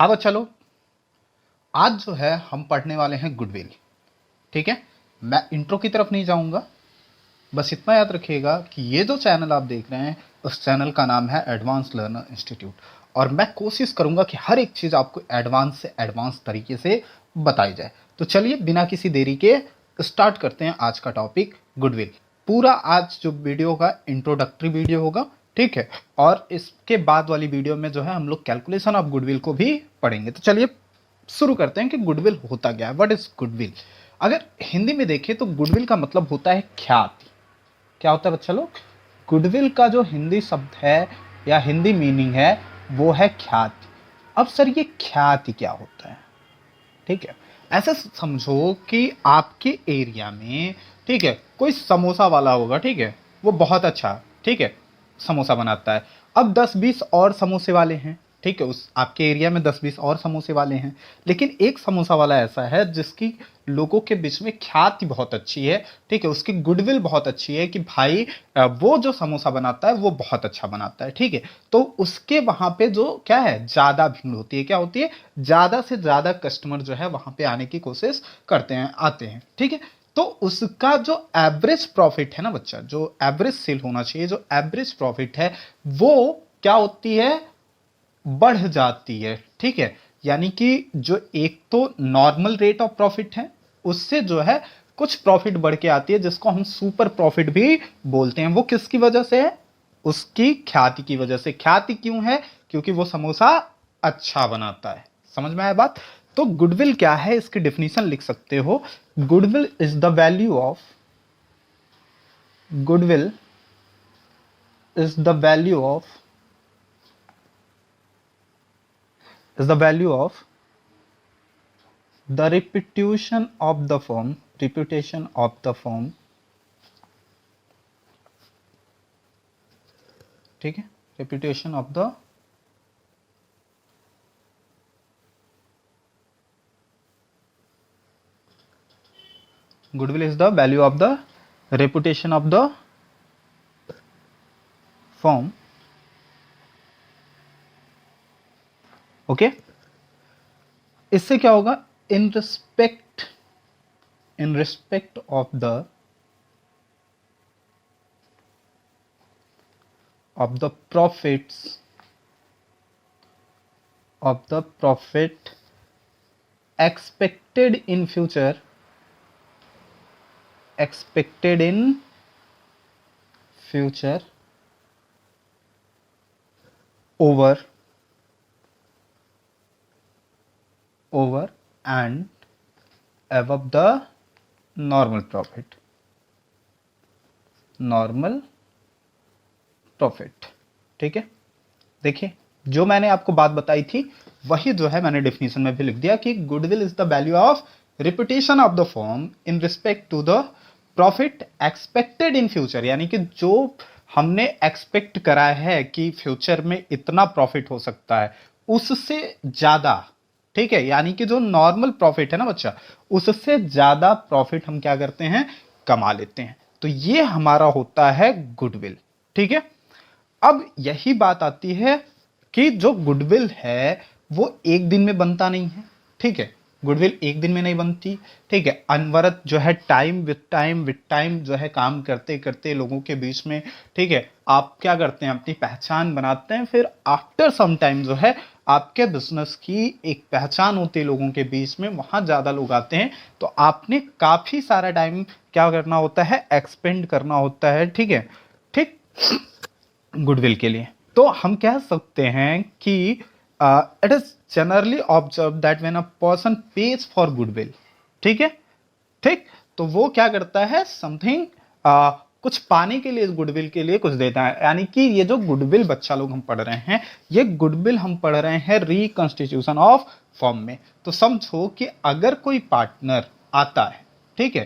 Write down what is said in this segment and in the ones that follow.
हाँ बच्चा लोग, आज जो है हम पढ़ने वाले हैं गुडविल। ठीक है, मैं इंट्रो की तरफ नहीं जाऊंगा। बस इतना याद रखिएगा कि ये जो चैनल आप देख रहे हैं उस चैनल का नाम है एडवांस लर्नर इंस्टीट्यूट, और मैं कोशिश करूंगा कि हर एक चीज़ आपको एडवांस से एडवांस तरीके से बताई जाए। तो चलिए बिना किसी देरी के स्टार्ट करते हैं आज का टॉपिक गुडविल। पूरा आज जो वीडियो का इंट्रोडक्टरी वीडियो होगा, ठीक है, और इसके बाद वाली वीडियो में जो है हम लोग कैलकुलेशन ऑफ गुडविल को भी पढ़ेंगे। तो चलिए शुरू करते हैं कि गुडविल होता क्या है, व्हाट इज गुडविल। अगर हिंदी में देखें तो गुडविल का मतलब होता है ख्याति। क्या होता है बच्चा लोग? गुडविल का जो हिंदी शब्द है या हिंदी मीनिंग है वो है ख्याति। अब सर ये ख्याति क्या होता है? ठीक है, ऐसे समझो कि आपके एरिया में, ठीक है, कोई समोसा वाला होगा, ठीक है, वो बहुत अच्छा, ठीक है, समोसा बनाता है। अब 10-20 और समोसे वाले हैं, ठीक है, उस आपके एरिया में 10-20 और समोसे वाले हैं, लेकिन एक समोसा वाला ऐसा है जिसकी लोगों के बीच में ख्याति बहुत अच्छी है, ठीक है, उसकी गुडविल बहुत अच्छी है कि भाई वो जो समोसा बनाता है वो बहुत अच्छा बनाता है, ठीक है। तो उसके वहां पे जो क्या है, ज्यादा भीड़ होती है। क्या होती है? ज्यादा से ज्यादा कस्टमर जो है वहां पे आने की कोशिश करते हैं, आते हैं, ठीक है। तो उसका जो एवरेज प्रॉफिट है ना बच्चा, जो एवरेज सेल होना चाहिए, जो एवरेज प्रॉफिट है वो क्या होती है, बढ़ जाती है, ठीक है। यानी कि जो एक तो नॉर्मल रेट ऑफ प्रॉफिट है उससे जो है कुछ प्रॉफिट बढ़ के आती है जिसको हम सुपर प्रॉफिट भी बोलते हैं। वो किसकी वजह से है? उसकी ख्याति की वजह से। ख्याति क्यों है? क्योंकि वो समोसा अच्छा बनाता है। समझ में आया बात? तो गुडविल क्या है, इसकी डेफिनेशन लिख सकते हो। Goodwill is the value of, goodwill is the value of, is the value of the reputation of the firm, reputation of the firm, ठीक है, reputation of the goodwill is the value of the reputation of the firm, okay. इससे क्या होगा? In respect, in respect of the profits, of the profit expected in future, expected in future over and above the normal profit, normal profit, ठीक है। देखिए जो मैंने आपको बात बताई थी वही जो है मैंने डेफिनेशन में भी लिख दिया कि goodwill is the value of reputation of the firm in respect to the profit expected in future. यानी कि जो हमने एक्सपेक्ट करा है कि फ्यूचर में इतना प्रॉफिट हो सकता है उससे ज्यादा, ठीक है। यानी कि जो नॉर्मल प्रॉफिट है ना बच्चा, उससे ज्यादा प्रॉफिट हम क्या करते हैं, कमा लेते हैं। तो ये हमारा होता है गुडविल, ठीक है। अब यही बात आती है कि जो गुडविल है वो एक दिन में बनता नहीं है, ठीक है। गुडविल एक दिन में नहीं बनती, ठीक है। अनवरत जो है टाइम विद टाइम जो है काम करते करते लोगों के बीच में, ठीक है, आप क्या करते हैं, अपनी पहचान बनाते हैं। फिर आफ्टर सम टाइम जो है आपके बिजनेस की एक पहचान होती है लोगों के बीच में, वहां ज्यादा लोग आते हैं तो आपने काफी सारा टाइम क्या करना होता है, एक्सपेंड करना होता है, ठीक है, ठीक, गुडविल के लिए। तो हम कह सकते हैं कि it is generally observe that when a person page for goodwill, ठीक है, ठीक, तो वो क्या करता है, समथिंग कुछ पाने के लिए, इस गुडविल के लिए कुछ देता है। यानी कि ये जो गुडविल बच्चा लोग हम पढ़ रहे हैं, ये गुडविल हम पढ़ रहे हैं रिकंस्टिट्यूशन ऑफ फर्म में। तो समझो कि अगर कोई पार्टनर आता है, ठीक है,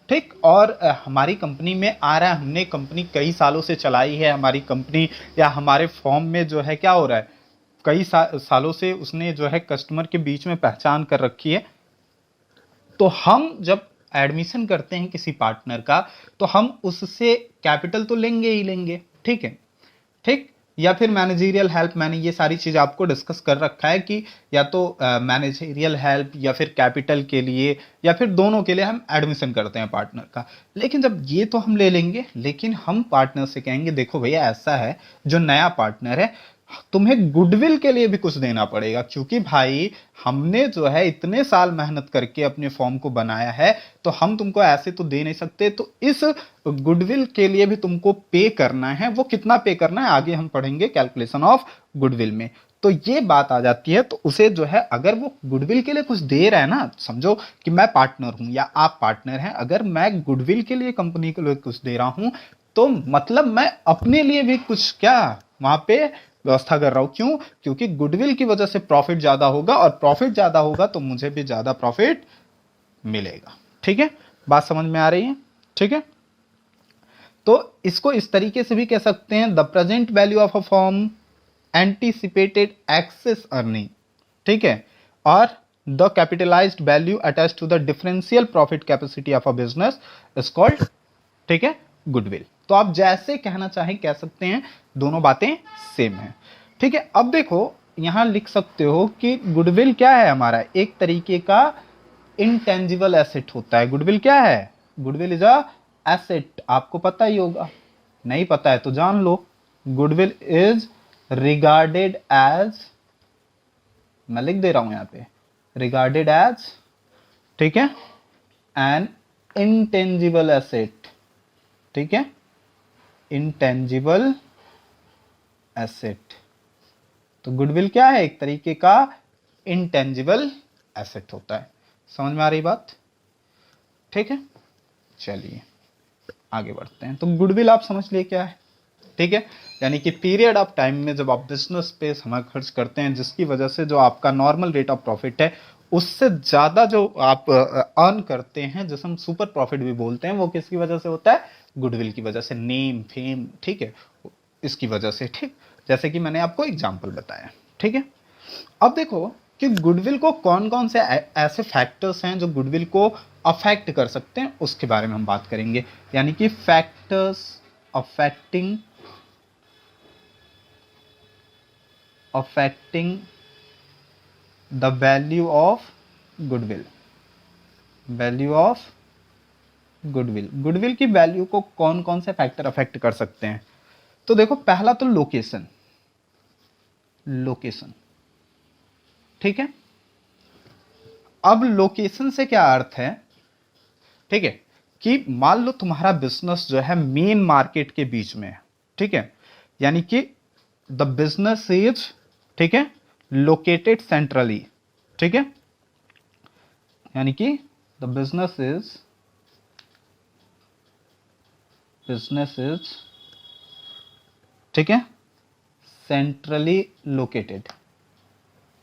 ठीक, और हमारी कंपनी में आ रहा है, हमने कंपनी कई सालों से चलाई है, हमारी कंपनी या हमारे फॉर्म में जो है क्या हो रहा है, कई सालों से उसने जो है कस्टमर के बीच में पहचान कर रखी है। तो हम जब एडमिशन करते हैं किसी पार्टनर का तो हम उससे कैपिटल तो लेंगे ही लेंगे, ठीक है, ठीक, या फिर मैनेजरियल हेल्प, मैंने ये सारी चीज़ आपको डिस्कस कर रखा है कि या तो मैनेजरियल हेल्प या फिर कैपिटल के लिए या फिर दोनों के लिए हम एडमिशन करते हैं पार्टनर का। लेकिन जब ये तो हम ले लेंगे, लेकिन हम पार्टनर से कहेंगे देखो भैया ऐसा है, जो नया पार्टनर है तुम्हें गुडविल के लिए भी कुछ देना पड़ेगा, क्योंकि भाई हमने जो है इतने साल मेहनत करके अपने फॉर्म को बनाया है, तो हम तुमको ऐसे तो दे नहीं सकते, तो इस गुडविल के लिए भी तुमको पे करना है। वो कितना पे करना है आगे हम पढ़ेंगे कैलकुलेशन ऑफ गुडविल में। तो ये बात आ जाती है, तो उसे जो है अगर वो गुडविल के लिए कुछ दे रहा है ना, समझो कि मैं पार्टनर हूं या आप पार्टनर हैं, अगर मैं गुडविल के लिए कंपनी के लिए कुछ दे रहा हूं, तो मतलब मैं अपने लिए भी कुछ क्या वहां पे व्यवस्था कर रहा हूं। क्यों? क्योंकि गुडविल की वजह से प्रॉफिट ज्यादा होगा, और प्रॉफिट ज्यादा होगा तो मुझे भी ज्यादा प्रॉफिट मिलेगा। ठीक है, बात समझ में आ रही है? ठीक है, तो इसको इस तरीके से भी कह सकते हैं, the present value of a form anticipated excess earning. ठीक है, और the capitalized value attached to the differential profit capacity of a business is called, ठीक है, गुडविल। तो आप जैसे कहना चाहें कह सकते हैं, दोनों बातें सेम है। ठीक है, अब देखो यहां लिख सकते हो कि गुडविल क्या है हमारा, एक तरीके का इंटेंजिबल एसेट होता है। गुडविल क्या है? Goodwill is a asset. आपको पता ही होगा, नहीं पता है तो जान लो। गुडविल इज रिगार्डेड एज, मैं लिख दे रहा हूं यहां पे, रिगार्डेड एज, ठीक है, एन इंटेंजिबल एसेट। ठीक है, इंटेंजिबल एसेट। तो गुडविल क्या है? एक तरीके का इंटेंजिबल एसेट होता है। समझ में आ रही बात? ठीक है, चलिए आगे बढ़ते हैं। तो गुडविल आप समझ लिए क्या है। ठीक है, यानी कि पीरियड ऑफ टाइम में जब आप बिजनेस पे समय खर्च करते हैं, जिसकी वजह से जो आपका नॉर्मल रेट ऑफ प्रॉफिट है उससे ज्यादा जो आप अर्न करते हैं, जिसे हम सुपर प्रॉफिट भी बोलते हैं, वो किसकी वजह से होता है? गुडविल की वजह से, नेम फेम, ठीक है, इसकी वजह से। ठीक, जैसे कि मैंने आपको एग्जांपल बताया। ठीक है, अब देखो कि गुडविल को कौन कौन से ऐसे फैक्टर्स हैं जो गुडविल को अफेक्ट कर सकते हैं, उसके बारे में हम बात करेंगे। यानी कि factors affecting the value of goodwill. Value of goodwill, goodwill की वैल्यू को कौन कौन से फैक्टर अफेक्ट कर सकते हैं? तो देखो, पहला तो लोकेशन। लोकेशन, ठीक है। अब लोकेशन से क्या अर्थ है? ठीक है, कि मान लो तुम्हारा बिजनेस जो है मेन मार्केट के बीच में है। ठीक है, यानी कि द बिजनेस इज, ठीक है, लोकेटेड सेंट्रली। ठीक है, यानी कि द बिजनेस इज, ठीक है, सेंट्रली लोकेटेड।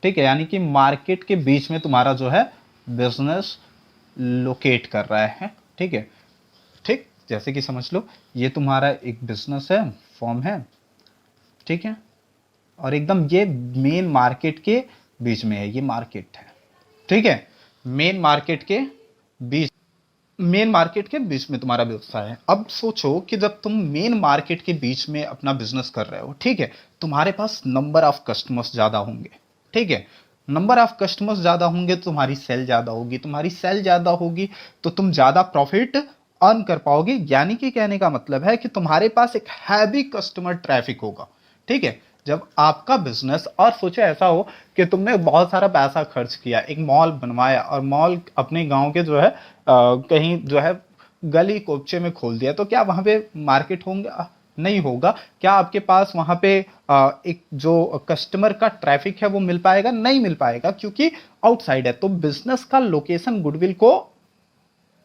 ठीक है, यानी कि मार्केट के बीच में तुम्हारा जो है बिजनेस लोकेट कर रहा है। ठीक है, ठीक, जैसे कि समझ लो ये तुम्हारा एक बिजनेस है, फॉर्म है, ठीक है, और एकदम ये मेन मार्केट के बीच में है, ये मार्केट है। ठीक है, मेन मार्केट के बीच में तुम्हारा व्यवसाय है। अब सोचो कि जब तुम मेन मार्केट के बीच में अपना बिजनेस कर रहे हो, ठीक है, तुम्हारे पास नंबर ऑफ कस्टमर्स ज्यादा होंगे। ठीक है, नंबर ऑफ कस्टमर्स ज्यादा होंगे तो तुम्हारी सेल ज्यादा होगी, तुम्हारी सेल ज्यादा होगी तो तुम ज्यादा प्रॉफिट अर्न कर पाओगे। यानी कि कहने का मतलब है कि तुम्हारे पास एक हैवी कस्टमर ट्रैफिक होगा। ठीक है, जब आपका बिजनेस, और सोचो ऐसा हो कि तुमने बहुत सारा पैसा खर्च किया, एक मॉल बनवाया, और मॉल अपने गांव के जो है कहीं जो है गली कोपचे में खोल दिया, तो क्या वहां पे मार्केट होंगे? नहीं होगा। क्या आपके पास वहां पे एक जो कस्टमर का ट्रैफिक है वो मिल पाएगा? नहीं मिल पाएगा, क्योंकि आउटसाइड है। तो बिजनेस का लोकेशन गुडविल को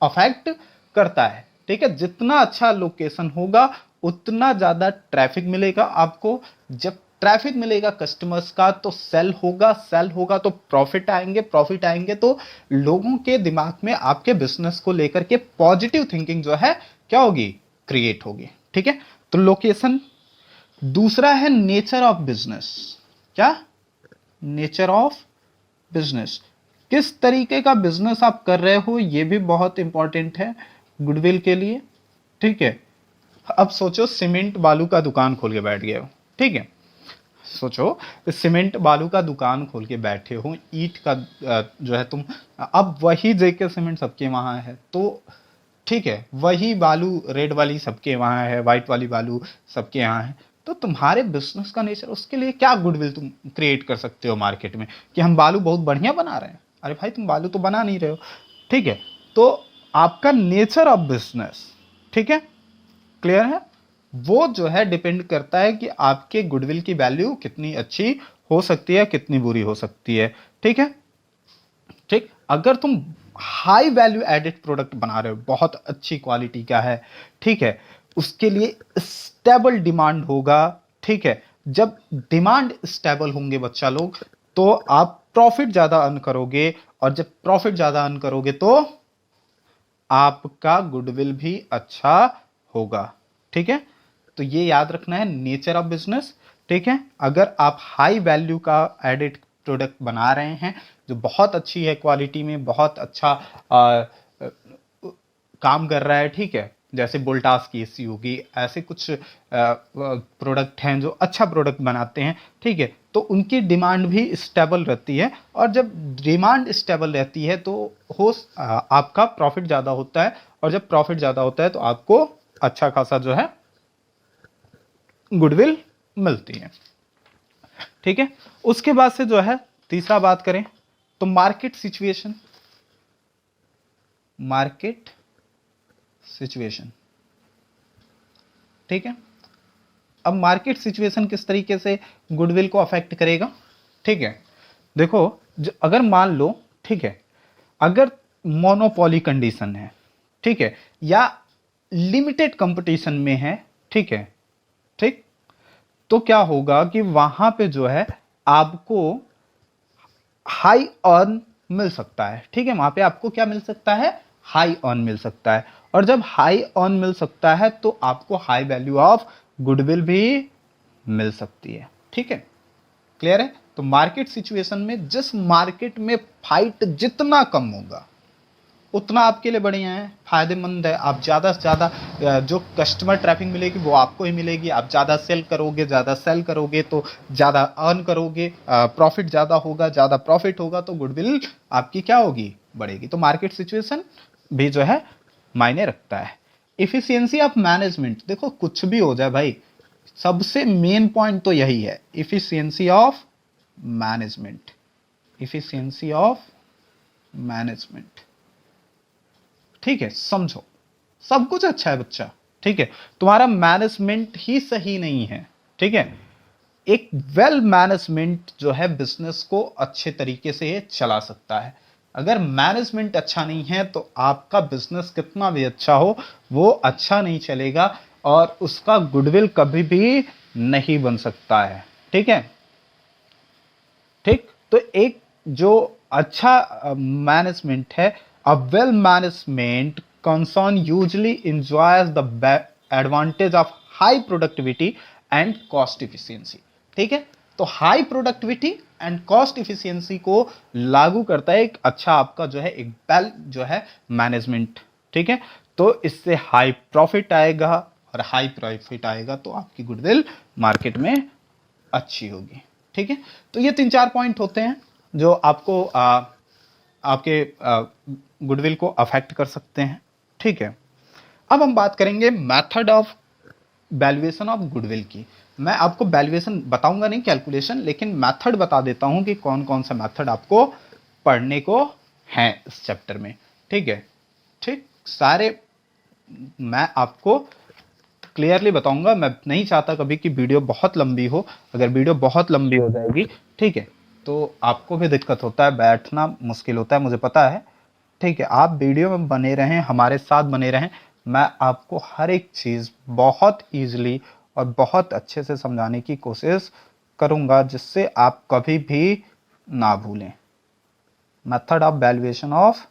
अफेक्ट करता है। ठीक है, जितना अच्छा लोकेशन होगा उतना ज्यादा ट्रैफिक मिलेगा आपको। जब ट्रैफिक मिलेगा कस्टमर्स का तो सेल होगा, सेल होगा तो प्रॉफिट आएंगे, प्रॉफिट आएंगे तो लोगों के दिमाग में आपके बिजनेस को लेकर के पॉजिटिव थिंकिंग जो है क्या होगी? क्रिएट होगी। ठीक है, तो लोकेशन। दूसरा है नेचर ऑफ बिजनेस। क्या? नेचर ऑफ बिजनेस, किस तरीके का बिजनेस आप कर रहे हो, यह भी बहुत इंपॉर्टेंट है गुडविल के लिए। ठीक है, अब सोचो सीमेंट बालू का दुकान खोल के बैठ गए हो। ठीक है, सोचो, सीमेंट बालू का दुकान खोल के बैठे हो, ईंट का जो है तुम, अब वही जेके सीमेंट सबके वहाँ है, तो ठीक है, वही बालू रेड वाली सबके वहाँ है, वाइट वाली बालू सबके यहाँ है, तो तुम्हारे बिजनेस का नेचर, उसके लिए क्या गुडविल तुम क्रिएट कर सकते हो मार्केट में कि हम बालू बहुत बढ़िया बना रहे हैं? अरे भाई, तुम बालू तो बना नहीं रहे हो। ठीक है, तो आपका नेचर ऑफ बिजनेस, ठीक है, क्लियर है, वो जो है डिपेंड करता है कि आपके गुडविल की वैल्यू कितनी अच्छी हो सकती है, कितनी बुरी हो सकती है। ठीक है, ठीक, अगर तुम हाई वैल्यू एडेड प्रोडक्ट बना रहे हो, बहुत अच्छी क्वालिटी का है, ठीक है, उसके लिए स्टेबल डिमांड होगा। ठीक है, जब डिमांड स्टेबल होंगे बच्चा लोग, तो आप प्रॉफिट ज्यादा अर्न करोगे, और जब प्रॉफिट ज्यादा अर्न करोगे तो आपका गुडविल भी अच्छा होगा। ठीक है, तो ये याद रखना है नेचर ऑफ बिजनेस। ठीक है, अगर आप हाई वैल्यू का एडेड प्रोडक्ट बना रहे हैं जो बहुत अच्छी है क्वालिटी में, बहुत अच्छा काम कर रहा है, ठीक है, जैसे वोल्टास की एसी होगी, ऐसे कुछ प्रोडक्ट हैं जो अच्छा प्रोडक्ट बनाते हैं, ठीक है, तो उनकी डिमांड भी स्टेबल रहती है, और जब डिमांड स्टेबल रहती है तो आपका प्रॉफिट ज़्यादा होता है, और जब प्रॉफिट ज़्यादा होता है तो आपको अच्छा खासा जो है गुडविल मिलती है। ठीक है, उसके बाद से जो है तीसरा बात करें तो मार्केट सिचुएशन। मार्केट सिचुएशन, ठीक है, अब मार्केट सिचुएशन किस तरीके से गुडविल को अफेक्ट करेगा? ठीक है, देखो, अगर मान लो, ठीक है, अगर मोनोपोली कंडीशन है, ठीक है, या लिमिटेड कंपटीशन में है, ठीक है, ठीक, तो क्या होगा कि वहां पे जो है आपको हाई अर्न मिल सकता है। ठीक है, वहां पे आपको क्या मिल सकता है? हाई अर्न मिल सकता है, और जब हाई अर्न मिल सकता है तो आपको हाई वैल्यू ऑफ गुडविल भी मिल सकती है। ठीक है, क्लियर है? तो मार्केट सिचुएशन में जिस मार्केट में फाइट जितना कम होगा उतना आपके लिए बढ़िया है, फायदेमंद है। आप ज़्यादा से ज़्यादा जो कस्टमर ट्रैफिक मिलेगी वो आपको ही मिलेगी। आप ज़्यादा सेल करोगे, ज़्यादा सेल करोगे तो ज़्यादा अर्न करोगे, प्रॉफिट ज़्यादा होगा, ज़्यादा प्रॉफिट होगा तो गुडविल आपकी क्या होगी? बढ़ेगी। तो मार्केट सिचुएशन भी जो है मायने रखता है। इफिशियंसी ऑफ मैनेजमेंट, देखो कुछ भी हो जाए भाई, सबसे मेन पॉइंट तो यही है, efficiency of management. Efficiency of management, ठीक है, समझो, सब कुछ अच्छा है बच्चा, ठीक है, तुम्हारा मैनेजमेंट ही सही नहीं है। ठीक है, एक वेल मैनेजमेंट जो है बिजनेस को अच्छे तरीके से चला सकता है। अगर मैनेजमेंट अच्छा नहीं है तो आपका बिजनेस कितना भी अच्छा हो वो अच्छा नहीं चलेगा, और उसका गुडविल कभी भी नहीं बन सकता है। ठीक है, ठीक, तो एक जो अच्छा मैनेजमेंट है, a well management concern usually enjoys the advantage of high productivity and cost efficiency. ठीक है, तो high productivity and cost efficiency को लागू करता है एक अच्छा आपका जो है एक वेल जो है मैनेजमेंट। ठीक है, तो इससे हाई प्रॉफिट आएगा, और हाई प्रॉफिट आएगा तो आपकी गुडविल मार्केट में अच्छी होगी। ठीक है, तो ये 3-4 पॉइंट होते हैं जो आपको आपके गुडविल को अफेक्ट कर सकते हैं। ठीक है, अब हम बात करेंगे method of valuation of goodwill की। मैं आपको वैल्यूएशन बताऊंगा नहीं, कैलकुलेशन, लेकिन मेथड बता देता हूं कि कौन कौन सा मेथड आपको पढ़ने को है इस चैप्टर में। ठीक है, ठीक, सारे मैं आपको क्लियरली बताऊंगा। मैं नहीं चाहता कभी कि वीडियो बहुत लंबी हो। अगर वीडियो बहुत लंबी हो जाएगी, ठीक है, तो आपको भी दिक्कत होता है, बैठना मुश्किल होता है, मुझे पता है। ठीक है, आप वीडियो में बने रहें, हमारे साथ बने रहें, मैं आपको हर एक चीज़ बहुत ईजिली और बहुत अच्छे से समझाने की कोशिश करूंगा, जिससे आप कभी भी ना भूलें। Method of valuation of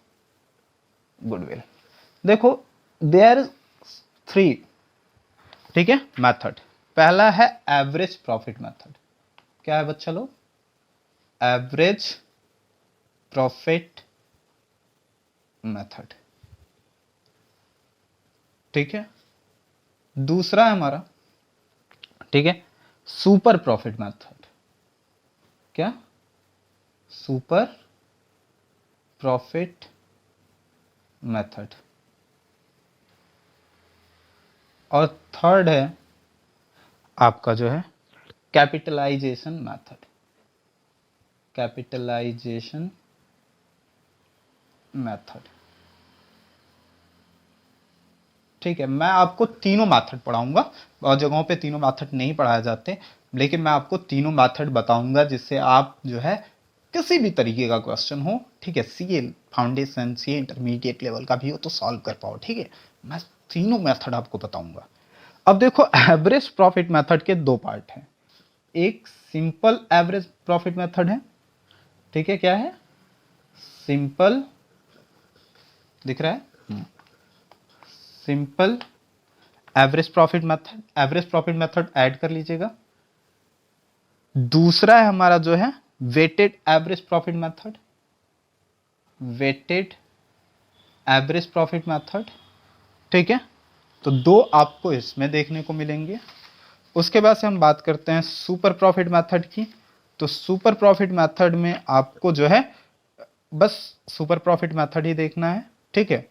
goodwill, देखो, देयर 3, ठीक है, मेथड। पहला है एवरेज प्रॉफिट मेथड। क्या है बच्चा लोग? Average profit method. ठीक है, दूसरा है हमारा, ठीक है, सुपर प्रॉफिट मेथड। क्या, सुपर प्रॉफिट मेथड। और थर्ड है आपका जो है कैपिटलाइजेशन मेथड। कैपिटलाइजेशन मेथड, ठीक है। मैं आपको तीनों मेथड पढ़ाऊंगा, बहुत जगहों पे तीनों मेथड नहीं पढ़ाए जाते, लेकिन मैं आपको तीनों मेथड बताऊंगा जिससे आप जो है किसी भी तरीके का क्वेश्चन हो, ठीक है, CA foundation, CA intermediate level का भी हो तो सॉल्व कर पाओ, ठीक है। मैं तीनों मेथड आपको बताऊंगा। अब देखो, एवरेज प्रॉफिट मेथड के दो पार्ट हैं। एक सिंपल एवरेज प्रॉफिट मेथड है, ठीक है, क्या है, सिंपल, दिख रहा है, simple average profit method, average profit method add कर लीजिएगा। दूसरा है हमारा जो है weighted average profit method, weighted average profit method, ठीक है। तो दो आपको इसमें देखने को मिलेंगे। उसके बाद से हम बात करते हैं सुपर प्रॉफिट मेथड की। तो सुपर प्रॉफिट मेथड में आपको जो है बस सुपर प्रॉफिट मेथड ही देखना है, ठीक है।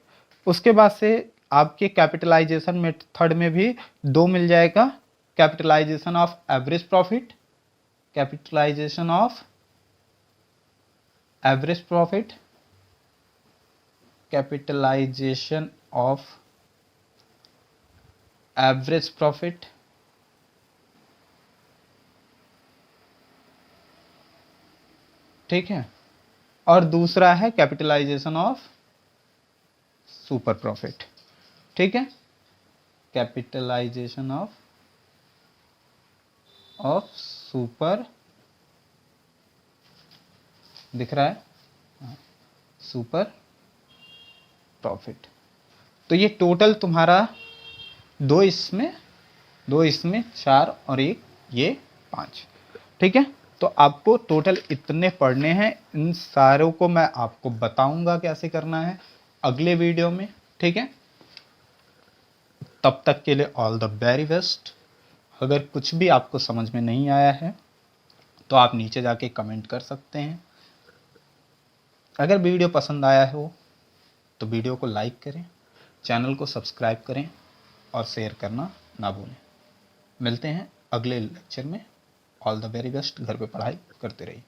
उसके बाद से आपके कैपिटलाइजेशन मेथड में भी दो मिल जाएगा, capitalization of average profit, capitalization of average profit, capitalization of average profit, ठीक है। और दूसरा है कैपिटलाइजेशन ऑफ सुपर प्रॉफिट, ठीक है, कैपिटलाइजेशन ऑफ सुपर, दिख रहा है, सुपर प्रॉफिट। तो ये टोटल तुम्हारा दो इसमें चार और एक ये पांच, ठीक है। तो आपको टोटल इतने पढ़ने हैं। इन सारों को मैं आपको बताऊंगा कैसे करना है अगले वीडियो में, ठीक है। तब तक के लिए ऑल द वेरी बेस्ट। अगर कुछ भी आपको समझ में नहीं आया है तो आप नीचे जाके कमेंट कर सकते हैं। अगर वीडियो पसंद आया हो तो वीडियो को लाइक करें, चैनल को सब्सक्राइब करें और शेयर करना ना भूलें। मिलते हैं अगले लेक्चर में। All the very best. घर पे पढ़ाई करते रहिए।